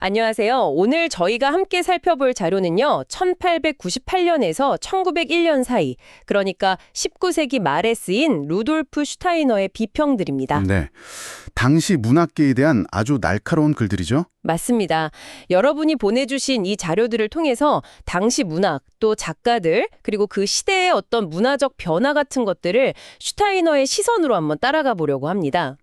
안녕하세요. 오늘 저희가 함께 살펴볼 자료는요, 1898년에서 1901년 사이, 그러니까 19세기 말에 쓰인 루돌프 슈타이너의 비평들입니다. 네. 당시 문학계에 대한 아주 날카로운 글들이죠. 맞습니다. 여러분이 보내주신 이 자료들을 통해서 당시 문학, 또 작가들, 그리고 그 시대의 어떤 문화적 변화 같은 것들을 슈타이너의 시선으로 한번 따라가 보려고 합니다.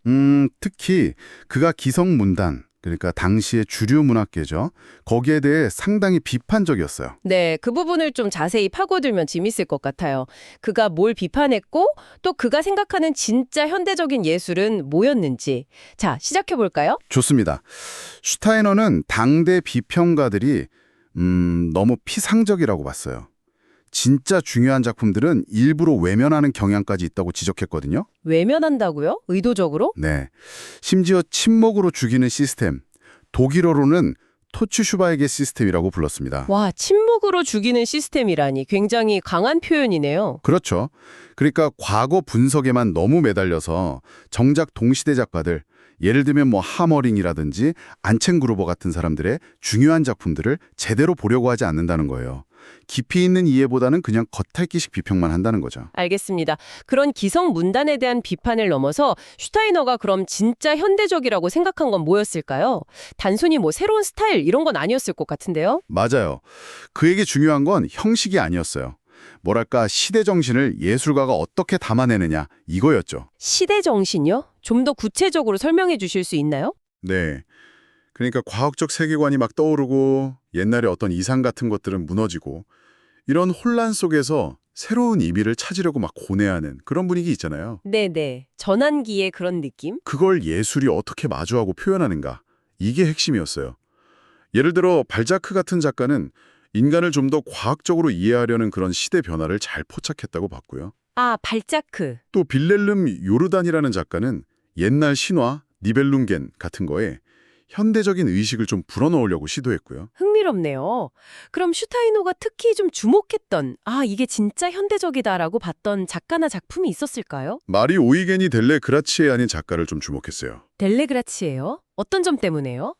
특히 그가 기성문단, 그러니까 당시의 주류 문학계죠. 거기에 대해 상당히 비판적이었어요. 네, 그 부분을 좀 자세히 파고들면 재밌을 것 같아요. 그가 뭘 비판했고, 또 그가 생각하는 진짜 현대적인 예술은 뭐였는지. 자, 시작해볼까요? 좋습니다. 슈타이너는 당대 비평가들이 너무 피상적이라고 봤어요. 진짜 중요한 작품들은 일부러 외면하는 경향까지 있다고 지적했거든요. 외면한다고요? 의도적으로? 네. 심지어 침묵으로 죽이는 시스템, 독일어로는 토츠슈바에게 시스템이라고 불렀습니다. 와, 침묵으로 죽이는 시스템이라니 굉장히 강한 표현이네요. 그렇죠. 그러니까 과거 분석에만 너무 매달려서 정작 동시대 작가들, 예를 들면 뭐 하머링이라든지 안첸그루버 같은 사람들의 중요한 작품들을 제대로 보려고 하지 않는다는 거예요. 깊이 있는 이해보다는 그냥 겉핥기식 비평만 한다는 거죠. 알겠습니다. 그런 기성 문단에 대한 비판을 넘어서 슈타이너가 그럼 진짜 현대적이라고 생각한 건 뭐였을까요? 단순히 뭐 새로운 스타일 이런 건 아니었을 것 같은데요? 맞아요. 그에게 중요한 건 형식이 아니었어요. 뭐랄까 시대 정신을 예술가가 어떻게 담아내느냐 이거였죠. 시대 정신이요? 좀 더 구체적으로 설명해 주실 수 있나요? 네. 그러니까 과학적 세계관이 막 떠오르고 옛날에 어떤 이상 같은 것들은 무너지고 이런 혼란 속에서 새로운 의미를 찾으려고 막 고뇌하는 그런 분위기 있잖아요. 네네. 전환기의 그런 느낌? 그걸 예술이 어떻게 마주하고 표현하는가 이게 핵심이었어요. 예를 들어 발자크 같은 작가는 인간을 좀 더 과학적으로 이해하려는 그런 시대 변화를 잘 포착했다고 봤고요. 아, 발자크. 또 빌렐름 요르단이라는 작가는 옛날 신화, 니벨룽겐 같은 거에 현대적인 의식을 좀 불어넣으려고 시도했고요. 흥미롭네요. 그럼 슈타이노가 특히 좀 주목했던, 아, 이게 진짜 현대적이다라고 봤던 작가나 작품이 있었을까요? 마리 오이게니 델레 그라치에아닌 작가를 좀 주목했어요. 델레그라치예요? 어떤 점 때문에요?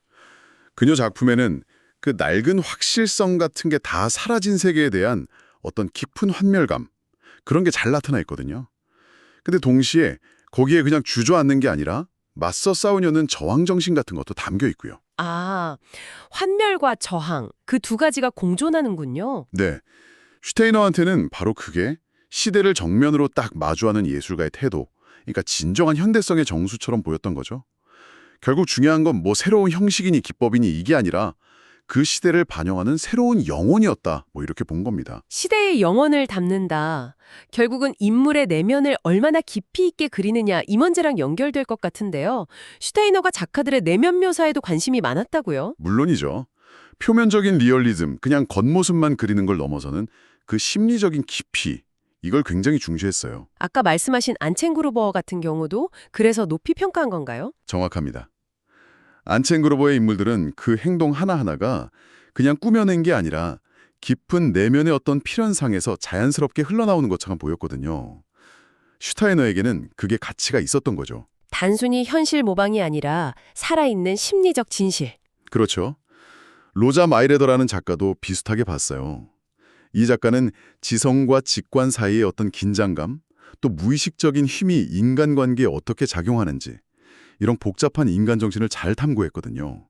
그녀 작품에는 그 낡은 확실성 같은 게 다 사라진 세계에 대한 어떤 깊은 환멸감, 그런 게 잘 나타나 있거든요. 근데 동시에 거기에 그냥 주저앉는 게 아니라 맞서 싸우려는 저항정신 같은 것도 담겨 있고요. 아, 환멸과 저항, 그 두 가지가 공존하는군요. 네, 슈테이너한테는 바로 그게 시대를 정면으로 딱 마주하는 예술가의 태도, 그러니까 진정한 현대성의 정수처럼 보였던 거죠. 결국 중요한 건 뭐 새로운 형식이니 기법이니 이게 아니라 그 시대를 반영하는 새로운 영혼이었다, 뭐 이렇게 본 겁니다. 시대의 영혼을 담는다. 결국은 인물의 내면을 얼마나 깊이 있게 그리느냐 이 문제랑 연결될 것 같은데요. 슈타이너가 작가들의 내면 묘사에도 관심이 많았다고요? 물론이죠. 표면적인 리얼리즘, 그냥 겉모습만 그리는 걸 넘어서는 그 심리적인 깊이, 이걸 굉장히 중시했어요. 아까 말씀하신 안첸그루버 같은 경우도 그래서 높이 평가한 건가요? 정확합니다. 안첸그로버의 인물들은 그 행동 하나하나가 그냥 꾸며낸 게 아니라 깊은 내면의 어떤 필연상에서 자연스럽게 흘러나오는 것처럼 보였거든요. 슈타이너에게는 그게 가치가 있었던 거죠. 단순히 현실 모방이 아니라 살아있는 심리적 진실. 그렇죠. 로자 마이레더라는 작가도 비슷하게 봤어요. 이 작가는 지성과 직관 사이의 어떤 긴장감, 또 무의식적인 힘이 인간관계에 어떻게 작용하는지 이런 복잡한 인간 정신을 잘 탐구했거든요.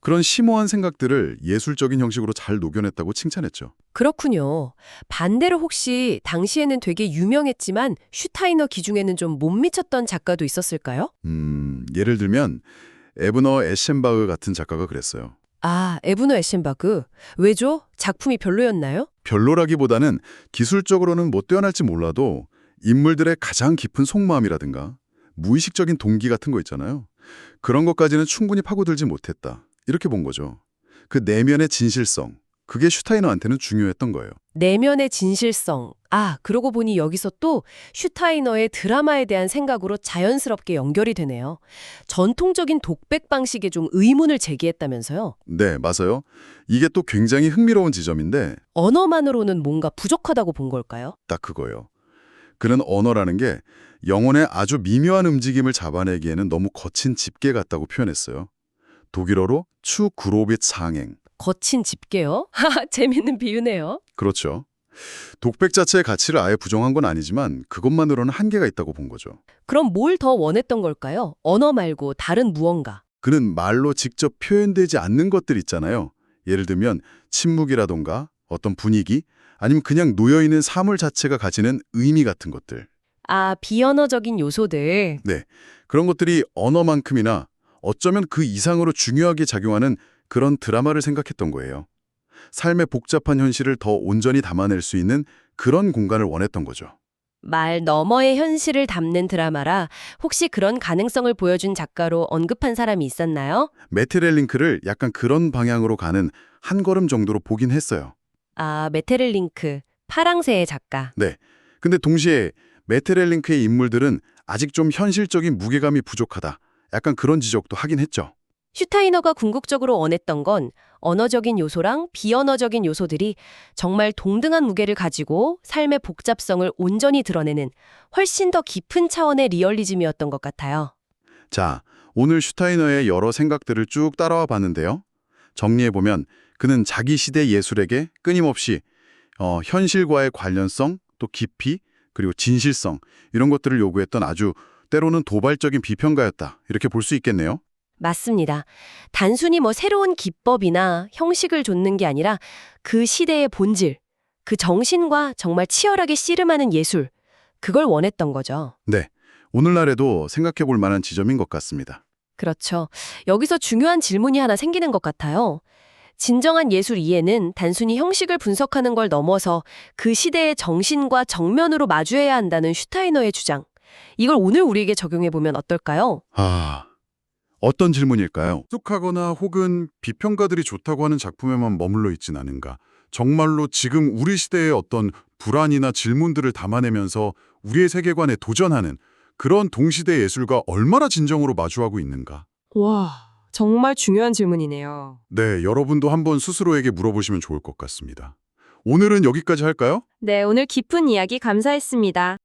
그런 심오한 생각들을 예술적인 형식으로 잘 녹여냈다고 칭찬했죠. 그렇군요. 반대로 혹시 당시에는 되게 유명했지만 슈타이너 기중에는 좀 못 미쳤던 작가도 있었을까요? 예를 들면 에브너 에셴바흐 같은 작가가 그랬어요. 아, 에브너 에셴바그. 왜죠? 작품이 별로였나요? 별로라기보다는 기술적으로는 못 뛰어날지 몰라도 인물들의 가장 깊은 속마음이라든가 무의식적인 동기 같은 거 있잖아요. 그런 것까지는 충분히 파고들지 못했다. 이렇게 본 거죠. 그 내면의 진실성, 그게 슈타이너한테는 중요했던 거예요. 내면의 진실성. 아, 그러고 보니 여기서 또 슈타이너의 드라마에 대한 생각으로 자연스럽게 연결이 되네요. 전통적인 독백 방식에 좀 의문을 제기했다면서요? 네, 맞아요. 이게 또 굉장히 흥미로운 지점인데 언어만으로는 뭔가 부족하다고 본 걸까요? 딱 그거예요. 그는 언어라는 게 영혼의 아주 미묘한 움직임을 잡아내기에는 너무 거친 집게 같다고 표현했어요. 독일어로 추 그로빗 상행. 거친 집게요? 하하, 재밌는 비유네요. 그렇죠. 독백 자체의 가치를 아예 부정한 건 아니지만 그것만으로는 한계가 있다고 본 거죠. 그럼 뭘 더 원했던 걸까요? 언어 말고 다른 무언가. 그는 말로 직접 표현되지 않는 것들 있잖아요. 예를 들면 침묵이라던가 어떤 분위기, 아니면 그냥 놓여있는 사물 자체가 가지는 의미 같은 것들. 아, 비언어적인 요소들. 네, 그런 것들이 언어만큼이나 어쩌면 그 이상으로 중요하게 작용하는 그런 드라마를 생각했던 거예요. 삶의 복잡한 현실을 더 온전히 담아낼 수 있는 그런 공간을 원했던 거죠. 말 너머의 현실을 담는 드라마라 혹시 그런 가능성을 보여준 작가로 언급한 사람이 있었나요? 메테렐링크를 약간 그런 방향으로 가는 한 걸음 정도로 보긴 했어요. 아, 메테를링크, 파랑새의 작가. 네, 근데 동시에 메테렐링크의 인물들은 아직 좀 현실적인 무게감이 부족하다. 약간 그런 지적도 하긴 했죠. 슈타이너가 궁극적으로 원했던 건 언어적인 요소랑 비언어적인 요소들이 정말 동등한 무게를 가지고 삶의 복잡성을 온전히 드러내는 훨씬 더 깊은 차원의 리얼리즘이었던 것 같아요. 자, 오늘 슈타이너의 여러 생각들을 쭉 따라와 봤는데요. 정리해보면 그는 자기 시대 예술에게 끊임없이 현실과의 관련성, 또 깊이, 그리고 진실성 이런 것들을 요구했던 아주 때로는 도발적인 비평가였다. 이렇게 볼 수 있겠네요. 맞습니다. 단순히 새로운 기법이나 형식을 좇는 게 아니라 그 시대의 본질, 그 정신과 정말 치열하게 씨름하는 예술, 그걸 원했던 거죠. 네, 오늘날에도 생각해 볼 만한 지점인 것 같습니다. 그렇죠. 여기서 중요한 질문이 하나 생기는 것 같아요. 진정한 예술 이해는 단순히 형식을 분석하는 걸 넘어서 그 시대의 정신과 정면으로 마주해야 한다는 슈타이너의 주장. 이걸 오늘 우리에게 적용해보면 어떨까요? 어떤 질문일까요? 익숙하거나 혹은 비평가들이 좋다고 하는 작품에만 머물러 있진 않은가. 정말로 지금 우리 시대의 어떤 불안이나 질문들을 담아내면서 우리의 세계관에 도전하는 그런 동시대 예술과 얼마나 진정으로 마주하고 있는가. 와, 정말 중요한 질문이네요. 네, 여러분도 한번 스스로에게 물어보시면 좋을 것 같습니다. 오늘은 여기까지 할까요? 네, 오늘 깊은 이야기 감사했습니다.